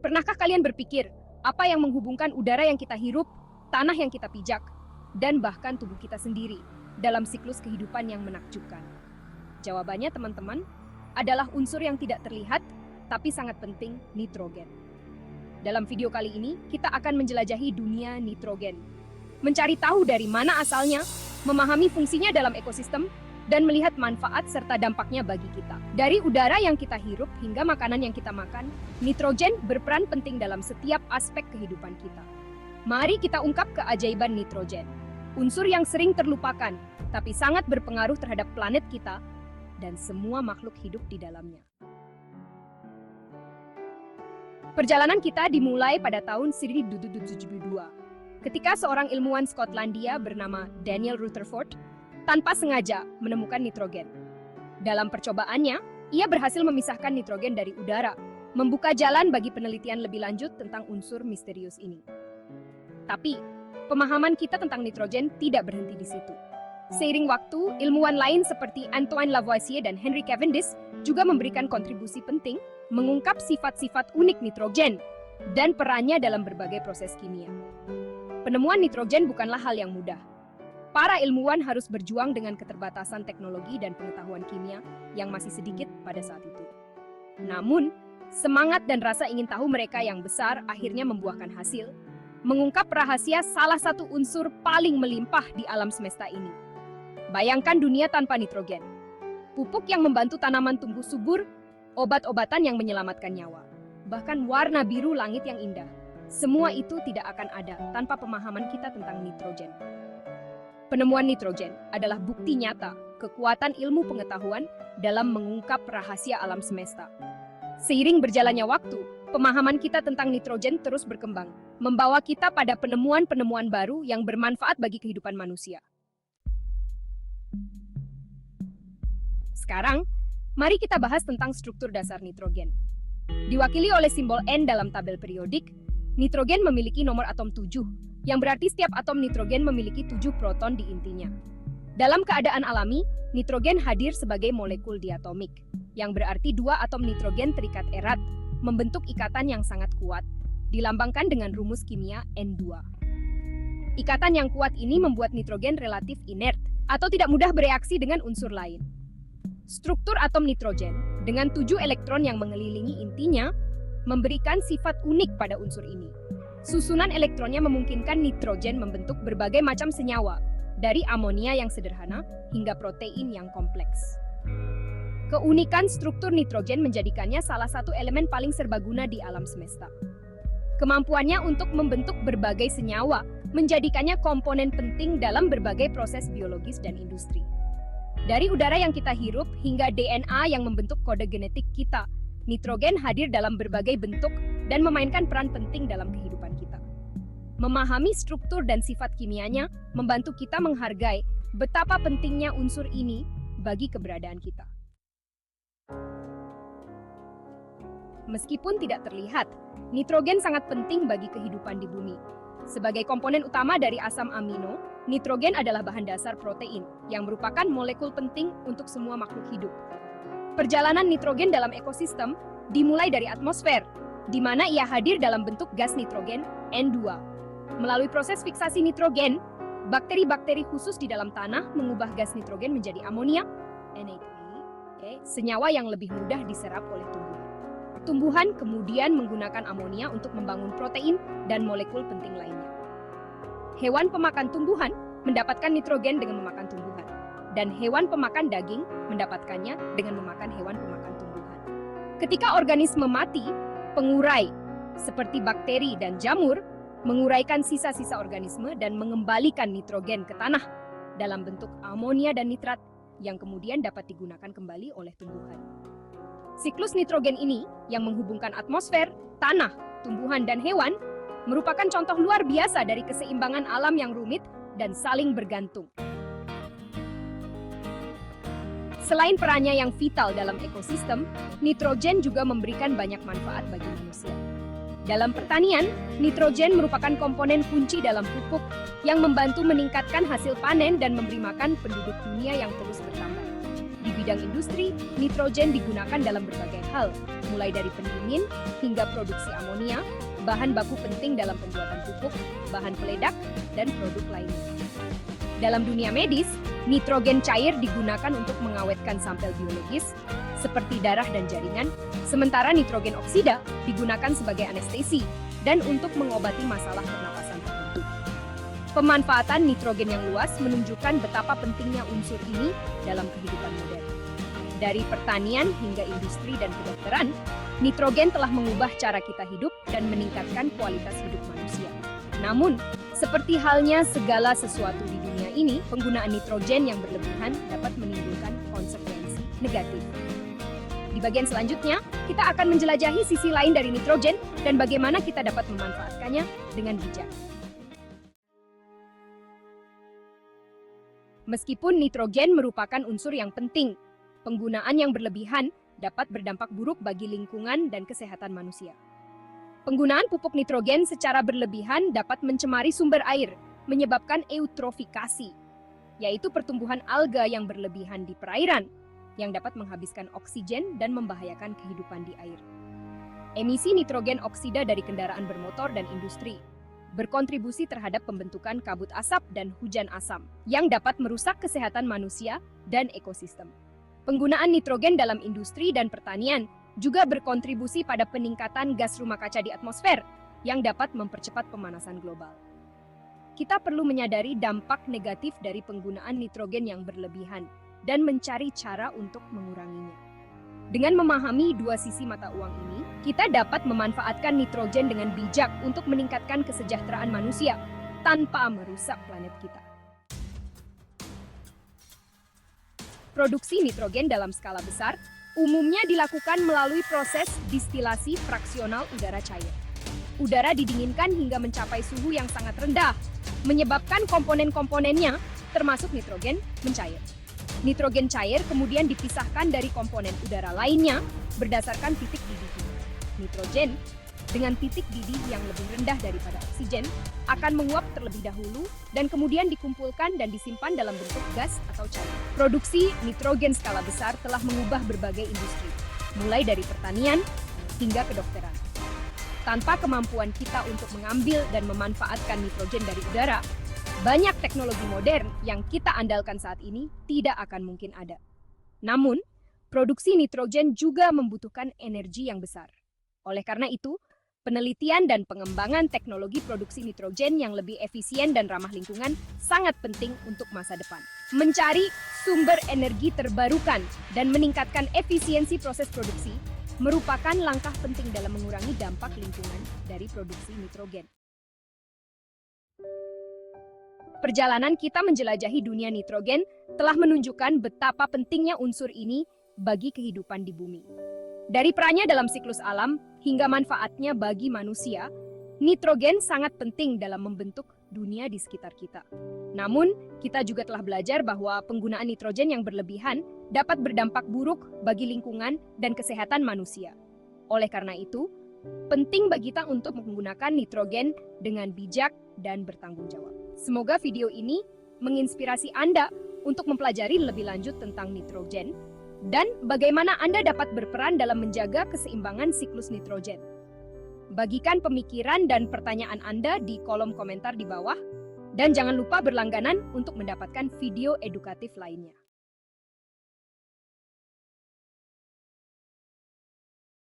Pernahkah kalian berpikir, apa yang menghubungkan udara yang kita hirup, tanah yang kita pijak, dan bahkan tubuh kita sendiri dalam siklus kehidupan yang menakjubkan? Jawabannya, teman-teman, adalah unsur yang tidak terlihat, tapi sangat penting, nitrogen. Dalam video kali ini, kita akan menjelajahi dunia nitrogen. Mencari tahu dari mana asalnya, memahami fungsinya dalam ekosistem, dan melihat manfaat serta dampaknya bagi kita. Dari udara yang kita hirup hingga makanan yang kita makan, nitrogen berperan penting dalam setiap aspek kehidupan kita. Mari kita ungkap keajaiban nitrogen. Unsur yang sering terlupakan, tapi sangat berpengaruh terhadap planet kita dan semua makhluk hidup di dalamnya. Perjalanan kita dimulai pada tahun 1772, ketika seorang ilmuwan Skotlandia bernama Daniel Rutherford tanpa sengaja menemukan nitrogen. Dalam percobaannya, ia berhasil memisahkan nitrogen dari udara, membuka jalan bagi penelitian lebih lanjut tentang unsur misterius ini. Tapi, pemahaman kita tentang nitrogen tidak berhenti di situ. Seiring waktu, ilmuwan lain seperti Antoine Lavoisier dan Henry Cavendish juga memberikan kontribusi penting mengungkap sifat-sifat unik nitrogen dan perannya dalam berbagai proses kimia. Penemuan nitrogen bukanlah hal yang mudah. Para ilmuwan harus berjuang dengan keterbatasan teknologi dan pengetahuan kimia yang masih sedikit pada saat itu. Namun, semangat dan rasa ingin tahu mereka yang besar akhirnya membuahkan hasil, mengungkap rahasia salah satu unsur paling melimpah di alam semesta ini. Bayangkan dunia tanpa nitrogen. Pupuk yang membantu tanaman tumbuh subur, obat-obatan yang menyelamatkan nyawa, bahkan warna biru langit yang indah. Semua itu tidak akan ada tanpa pemahaman kita tentang nitrogen. Penemuan nitrogen adalah bukti nyata kekuatan ilmu pengetahuan dalam mengungkap rahasia alam semesta. Seiring berjalannya waktu, pemahaman kita tentang nitrogen terus berkembang, membawa kita pada penemuan-penemuan baru yang bermanfaat bagi kehidupan manusia. Sekarang, mari kita bahas tentang struktur dasar nitrogen. Diwakili oleh simbol N dalam tabel periodik, nitrogen memiliki nomor atom 7, yang berarti setiap atom nitrogen memiliki 7 proton di intinya. Dalam keadaan alami, nitrogen hadir sebagai molekul diatomik, yang berarti 2 atom nitrogen terikat erat, membentuk ikatan yang sangat kuat, dilambangkan dengan rumus kimia N2. Ikatan yang kuat ini membuat nitrogen relatif inert, atau tidak mudah bereaksi dengan unsur lain. Struktur atom nitrogen, dengan 7 elektron yang mengelilingi intinya, memberikan sifat unik pada unsur ini. Susunan elektronnya memungkinkan nitrogen membentuk berbagai macam senyawa, dari amonia yang sederhana hingga protein yang kompleks. Keunikan struktur nitrogen menjadikannya salah satu elemen paling serbaguna di alam semesta. Kemampuannya untuk membentuk berbagai senyawa menjadikannya komponen penting dalam berbagai proses biologis dan industri. Dari udara yang kita hirup hingga DNA yang membentuk kode genetik kita, nitrogen hadir dalam berbagai bentuk dan memainkan peran penting dalam kehidupan kita. Memahami struktur dan sifat kimianya membantu kita menghargai betapa pentingnya unsur ini bagi keberadaan kita. Meskipun tidak terlihat, nitrogen sangat penting bagi kehidupan di bumi. Sebagai komponen utama dari asam amino, nitrogen adalah bahan dasar protein yang merupakan molekul penting untuk semua makhluk hidup. Perjalanan nitrogen dalam ekosistem dimulai dari atmosfer, di mana ia hadir dalam bentuk gas nitrogen N2. Melalui proses fiksasi nitrogen, bakteri-bakteri khusus di dalam tanah mengubah gas nitrogen menjadi amonia, Na3, senyawa yang lebih mudah diserap oleh tumbuhan. Tumbuhan kemudian menggunakan amonia untuk membangun protein dan molekul penting lainnya. Hewan pemakan tumbuhan mendapatkan nitrogen dengan memakan tumbuhan, dan hewan pemakan daging mendapatkannya dengan memakan hewan pemakan tumbuhan. Ketika organisme mati, pengurai, seperti bakteri dan jamur, menguraikan sisa-sisa organisme dan mengembalikan nitrogen ke tanah dalam bentuk amonia dan nitrat yang kemudian dapat digunakan kembali oleh tumbuhan. Siklus nitrogen ini yang menghubungkan atmosfer, tanah, tumbuhan, dan hewan merupakan contoh luar biasa dari keseimbangan alam yang rumit dan saling bergantung. Selain perannya yang vital dalam ekosistem, nitrogen juga memberikan banyak manfaat bagi manusia. Dalam pertanian, nitrogen merupakan komponen kunci dalam pupuk yang membantu meningkatkan hasil panen dan memberi makan penduduk dunia yang terus bertambah. Di bidang industri, nitrogen digunakan dalam berbagai hal, mulai dari pendingin hingga produksi amonia, bahan baku penting dalam pembuatan pupuk, bahan peledak, dan produk lainnya. Dalam dunia medis, nitrogen cair digunakan untuk mengawetkan sampel biologis, seperti darah dan jaringan, sementara nitrogen oksida digunakan sebagai anestesi dan untuk mengobati masalah pernapasan tertentu. Pemanfaatan nitrogen yang luas menunjukkan betapa pentingnya unsur ini dalam kehidupan modern. Dari pertanian hingga industri dan kedokteran, nitrogen telah mengubah cara kita hidup dan meningkatkan kualitas hidup manusia. Namun, seperti halnya segala sesuatu di dunia ini, penggunaan nitrogen yang berlebihan dapat menimbulkan konsekuensi negatif. Di bagian selanjutnya, kita akan menjelajahi sisi lain dari nitrogen dan bagaimana kita dapat memanfaatkannya dengan bijak. Meskipun nitrogen merupakan unsur yang penting, penggunaan yang berlebihan dapat berdampak buruk bagi lingkungan dan kesehatan manusia. Penggunaan pupuk nitrogen secara berlebihan dapat mencemari sumber air, menyebabkan eutrofikasi, yaitu pertumbuhan alga yang berlebihan di perairan, yang dapat menghabiskan oksigen dan membahayakan kehidupan di air. Emisi nitrogen oksida dari kendaraan bermotor dan industri berkontribusi terhadap pembentukan kabut asap dan hujan asam, yang dapat merusak kesehatan manusia dan ekosistem. Penggunaan nitrogen dalam industri dan pertanian juga berkontribusi pada peningkatan gas rumah kaca di atmosfer yang dapat mempercepat pemanasan global. Kita perlu menyadari dampak negatif dari penggunaan nitrogen yang berlebihan dan mencari cara untuk menguranginya. Dengan memahami dua sisi mata uang ini, kita dapat memanfaatkan nitrogen dengan bijak untuk meningkatkan kesejahteraan manusia tanpa merusak planet kita. Produksi nitrogen dalam skala besar umumnya dilakukan melalui proses distilasi fraksional udara cair. Udara didinginkan hingga mencapai suhu yang sangat rendah, menyebabkan komponen-komponennya, termasuk nitrogen, mencair. Nitrogen cair kemudian dipisahkan dari komponen udara lainnya berdasarkan titik didihnya. Nitrogen dengan titik didih yang lebih rendah daripada oksigen akan menguap terlebih dahulu dan kemudian dikumpulkan dan disimpan dalam bentuk gas atau cair. Produksi nitrogen skala besar telah mengubah berbagai industri, mulai dari pertanian hingga kedokteran. Tanpa kemampuan kita untuk mengambil dan memanfaatkan nitrogen dari udara, banyak teknologi modern yang kita andalkan saat ini tidak akan mungkin ada. Namun, produksi nitrogen juga membutuhkan energi yang besar. Oleh karena itu, penelitian dan pengembangan teknologi produksi nitrogen yang lebih efisien dan ramah lingkungan sangat penting untuk masa depan. Mencari sumber energi terbarukan dan meningkatkan efisiensi proses produksi merupakan langkah penting dalam mengurangi dampak lingkungan dari produksi nitrogen. Perjalanan kita menjelajahi dunia nitrogen telah menunjukkan betapa pentingnya unsur ini bagi kehidupan di bumi. Dari perannya dalam siklus alam hingga manfaatnya bagi manusia, nitrogen sangat penting dalam membentuk dunia di sekitar kita. Namun, kita juga telah belajar bahwa penggunaan nitrogen yang berlebihan dapat berdampak buruk bagi lingkungan dan kesehatan manusia. Oleh karena itu, penting bagi kita untuk menggunakan nitrogen dengan bijak dan bertanggung jawab. Semoga video ini menginspirasi Anda untuk mempelajari lebih lanjut tentang nitrogen dan bagaimana Anda dapat berperan dalam menjaga keseimbangan siklus nitrogen. Bagikan pemikiran dan pertanyaan Anda di kolom komentar di bawah, dan jangan lupa berlangganan untuk mendapatkan video edukatif lainnya.